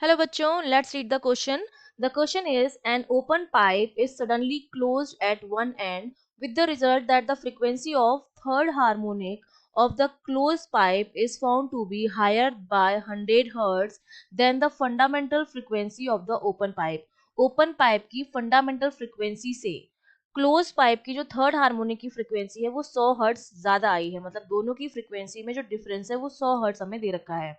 Hello बच्चों, let's read the question. The question is, an open pipe is suddenly closed at one end with the result that the frequency of third harmonic of the closed pipe is found to be higher by 100 Hz than the fundamental frequency of the open pipe. Open pipe की fundamental frequency से close pipe की जो third harmonic की frequency है वो 100 hertz ज्यादा आई है, मतलब दोनों की फ्रीक्वेंसी में जो डिफरेंस है वो 100 हर्ट्ज हमें दे रखा है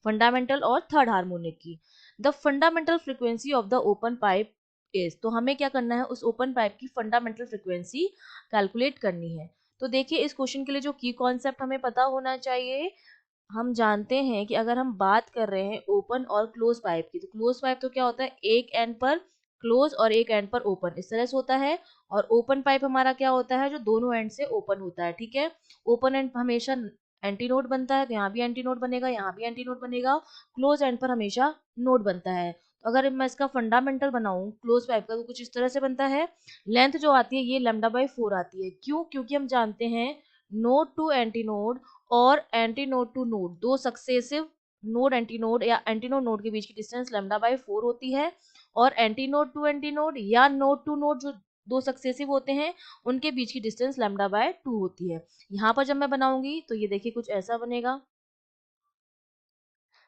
फंडामेंटल और थर्ड हार्मोनिक की। The fundamental frequency of the open pipe is, तो हमें क्या करना है, उस ओपन पाइप की फंडामेंटल फ्रीक्वेंसी कैलकुलेट करनी है। तो देखिए इस क्वेश्चन के लिए जो की कॉन्सेप्ट हमें पता होना चाहिए, हम जानते हैं कि अगर हम बात कर रहे हैं ओपन और क्लोज पाइप की, तो क्लोज पाइप तो क्या होता है, एक एंड पर क्लोज और एक एंड पर ओपन, इस तरह से होता है। और ओपन पाइप हमारा क्या होता है, जो दोनों एंड से ओपन होता है। ठीक है, ओपन एंड हमेशा एंटी नोड बनता है, तो यहाँ भी एंटी नोड बनेगा, यहाँ भी एंटी नोड बनेगा। क्लोज एंड पर हमेशा नोड बनता है। तो अगर मैं इसका फंडामेंटल बनाऊं क्लोज पाइप का, तो कुछ इस तरह से बनता है। लेंथ जो आती है ये λ/4 आती है। क्यों? क्योंकि हम जानते हैं नोड टू एंटी नोड और एंटी नोड टू नोड, दो सक्सेसिव नोड एंटी नोड या एंटी नोड नोड के बीच की डिस्टेंस λ/4 होती है। और antinode to antinode या नोड टू नोड जो दो सक्सेसिव होते हैं उनके बीच की डिस्टेंस λ/2 होती है। यहाँ पर जब मैं बनाऊंगी तो ये देखिए कुछ ऐसा बनेगा।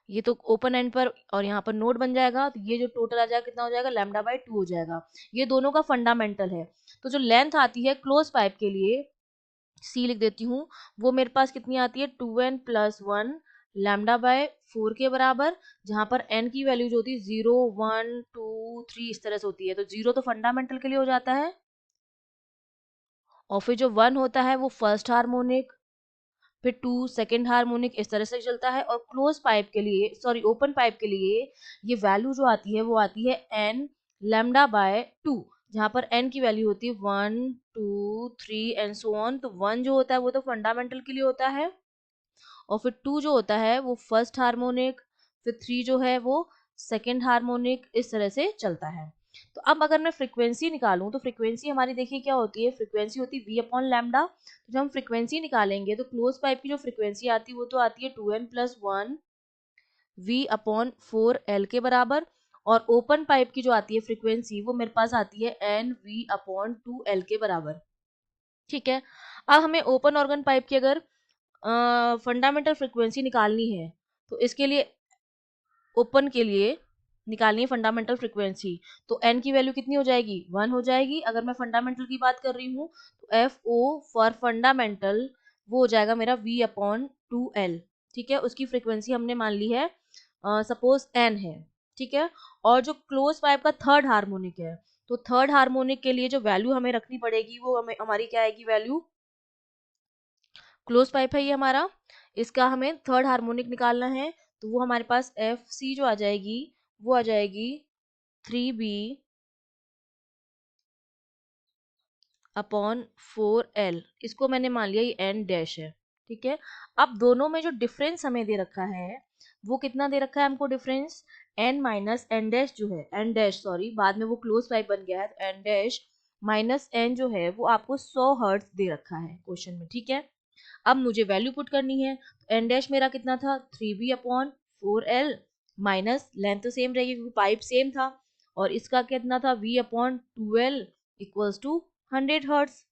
ये तो ओपन एंड पर और यहाँ पर नोड बन जाएगा, तो ये जो टोटल आ जाएगा कितना हो जाएगा, λ/2 हो जाएगा। ये दोनों का फंडामेंटल है। तो जो लेंथ आती है क्लोज पाइप के लिए, सी लिख देती हूँ, वो मेरे पास कितनी आती है, 2n+1 λ/4 के बराबर। जहां पर n की वैल्यू जो होती है 0 1 2 3 इस तरह से होती है। तो 0 तो फंडामेंटल के लिए हो जाता है, और फिर जो 1 होता है वो फर्स्ट हार्मोनिक, फिर 2 सेकेंड हार्मोनिक, इस तरह से चलता है। और क्लोज पाइप के लिए, सॉरी ओपन पाइप के लिए, ये वैल्यू जो आती है वो आती है n λ/2, जहां पर n की वैल्यू होती है 1 2 3 एंड सो ऑन। तो 1 जो होता है वो तो फंडामेंटल के लिए होता है, और फिर 2 जो होता है वो फर्स्ट हार्मोनिक, फिर 3 जो है वो सेकेंड हार्मोनिक, इस तरह से चलता है। तो अब अगर मैं फ्रीक्वेंसी निकालूं, तो फ्रीक्वेंसी हमारी देखिए क्या होती है, फ्रीक्वेंसी होती है v/λ। तो जब हम फ्रीक्वेंसी निकालेंगे तो क्लोज पाइप की जो फ्रीक्वेंसी आती है वो तो आती है 2n+1 v/4l के बराबर। और ओपन पाइप की जो आती है फ्रीक्वेंसी वो मेरे पास आती है n v/2l के बराबर। ठीक है, अब हमें ओपन ऑर्गन पाइप की अगर फंडामेंटल फ्रीक्वेंसी निकालनी है, तो इसके लिए ओपन के लिए निकालनी है फंडामेंटल फ्रीक्वेंसी। तो n की वैल्यू कितनी हो जाएगी, 1 हो जाएगी। अगर मैं फंडामेंटल की बात कर रही हूँ तो एफ ओ फॉर फंडामेंटल वो हो जाएगा मेरा v/2l। ठीक है, उसकी फ्रीक्वेंसी हमने मान ली है, सपोज n है। ठीक है, और जो क्लोज पाइप का थर्ड हार्मोनिक है, तो थर्ड हार्मोनिक के लिए जो वैल्यू हमें रखनी पड़ेगी वो हमें हमारी क्या आएगी वैल्यू, क्लोज पाइप है ये हमारा, इसका हमें थर्ड हार्मोनिक निकालना है। तो वो हमारे पास एफ सी जो आ जाएगी वो आ जाएगी 3b/4l। इसको मैंने मान लिया ये एन डैश है। ठीक है, अब दोनों में जो डिफरेंस हमें दे रखा है वो कितना दे रखा है हमको difference, n minus N dash जो है, एन डैश सॉरी बाद में वो क्लोज पाइप बन गया है, तो एन डैश माइनस एन जो है वो आपको 100 हर्ट्ज दे रखा है क्वेश्चन में। ठीक है, अब मुझे वैल्यू पुट करनी है। एन डैश मेरा कितना था, 3b/4l, माइनस लेंथ तो सेम रहेगी क्योंकि पाइप सेम था, और इसका कितना था v/2l इक्वल्स टू 100 हर्ट्ज।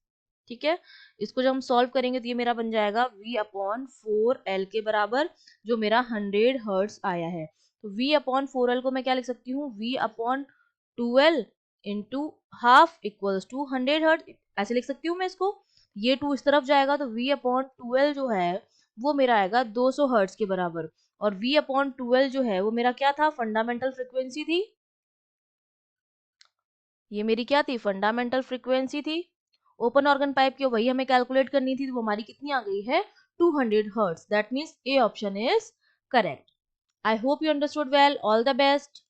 ठीक है, इसको जब हम सॉल्व करेंगे तो ये मेरा बन जाएगा v/4l के बराबर, जो मेरा 100 हर्ट्ज आया है। तो v/4l को मैं क्या लिख सकती हूँ, v/2l into half equals to 100 hertz, ऐसे लिख सकती हूँ मैं इसको। ये 2 इस तरफ जाएगा तो v/2l जो है वो मेरा आएगा 200 हर्ट्ज के बराबर। और v/2l जो है वो मेरा क्या था, फंडामेंटल फ्रीक्वेंसी थी। ये मेरी क्या थी, फंडामेंटल फ्रीक्वेंसी थी। ओपन ऑर्गन पाइप की वही हमें कैलकुलेट करनी थी, तो वो हमारी कितनी आ गई है, 200 hertz. That means A option is correct. I hope you understood well. All the best.